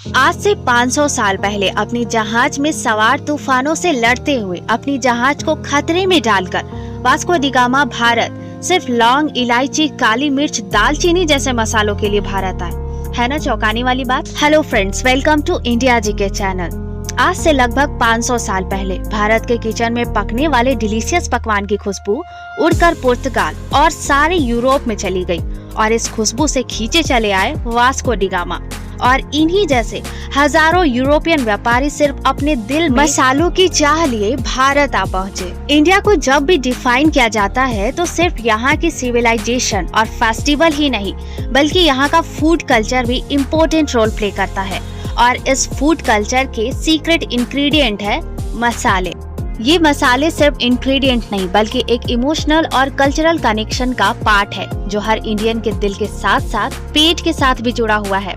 आज से 500 साल पहले अपनी जहाज में सवार तूफानों से लड़ते हुए अपनी जहाज को खतरे में डालकर वास्को डी गामा भारत सिर्फ लौंग, इलायची, काली मिर्च, दालचीनी जैसे मसालों के लिए भारत आए। है ना चौंकाने वाली बात। Hello friends, welcome to India GK channel. आज से लगभग 500 साल पहले भारत के किचन में पकने वाले डिलीशियस पकवान की खुशबू उड़कर पुर्तगाल और सारे यूरोप में चली गई और इस खुशबू से खींचे चले आए वास्को डी गामा और इन्हीं जैसे हजारों यूरोपियन व्यापारी सिर्फ अपने दिल में मसालों की चाह लिए भारत आ पहुँचे। इंडिया को जब भी डिफाइन किया जाता है तो सिर्फ यहाँ की सिविलाइजेशन और फेस्टिवल ही नहीं बल्कि यहाँ का फूड कल्चर भी इम्पोर्टेंट रोल प्ले करता है और इस फूड कल्चर के सीक्रेट इंग्रेडिएंट है मसाले। ये मसाले सिर्फ इंग्रेडिएंट नहीं बल्कि एक इमोशनल और कल्चरल कनेक्शन का पार्ट है जो हर इंडियन के दिल के साथ साथ पेट के साथ भी जुड़ा हुआ है।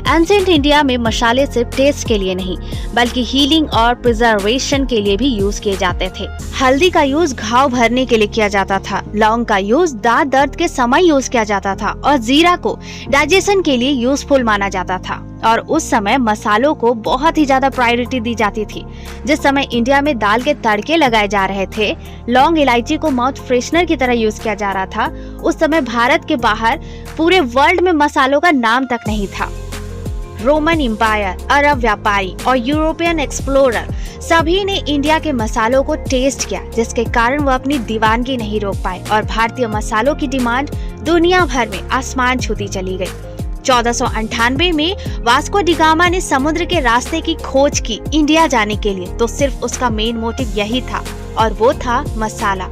एंशिएंट इंडिया में मसाले सिर्फ टेस्ट के लिए नहीं बल्कि हीलिंग और प्रिजर्वेशन के लिए भी यूज किए जाते थे। हल्दी का यूज घाव भरने के लिए किया जाता था, लौंग का यूज दांत दर्द के समय यूज किया जाता था और जीरा को डाइजेशन के लिए यूजफुल माना जाता था। और उस समय मसालों को बहुत ही ज्यादा प्रायोरिटी दी जाती थी। जिस समय इंडिया में दाल के तड़के लगाए जा रहे थे, लौंग इलायची को माउथ फ्रेशनर की तरह यूज किया जा रहा था, उस समय भारत के बाहर पूरे वर्ल्ड में मसालों का नाम तक नहीं था। रोमन एम्पायर, अरब व्यापारी और यूरोपियन एक्सप्लोरर सभी ने इंडिया के मसालों को टेस्ट किया, जिसके कारण वो अपनी दीवानगी नहीं रोक पाए और भारतीय मसालों की डिमांड दुनिया भर में आसमान छूती चली गई। 1498 में वास्को डी गामा ने समुद्र के रास्ते की खोज की इंडिया जाने के लिए, तो सिर्फ उसका मेन मोटिव यही था और वो था मसाला।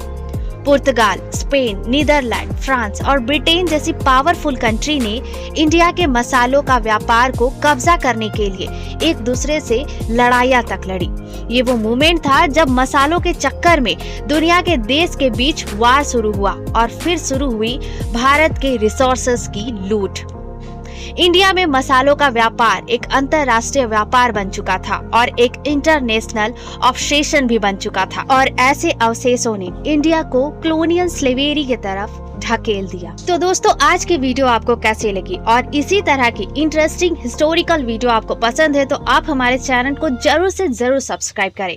पुर्तगाल, स्पेन, नीदरलैंड, फ्रांस और ब्रिटेन जैसी पावरफुल कंट्री ने इंडिया के मसालों का व्यापार को कब्जा करने के लिए एक दूसरे से लड़ाइयां तक लड़ी। ये वो मूवमेंट था जब मसालों के चक्कर में दुनिया के देश के बीच वार शुरू हुआ और फिर शुरू हुई भारत के रिसोर्सेज की लूट। इंडिया में मसालों का व्यापार एक अंतरराष्ट्रीय व्यापार बन चुका था और एक इंटरनेशनल ऑब्सेशन भी बन चुका था और ऐसे अवशेषों ने इंडिया को कॉलोनियल स्लेवेरी की तरफ ढकेल दिया। तो दोस्तों, आज की वीडियो आपको कैसी लगी और इसी तरह की इंटरेस्टिंग हिस्टोरिकल वीडियो आपको पसंद है तो आप हमारे चैनल को जरूर से जरूर सब्सक्राइब करें।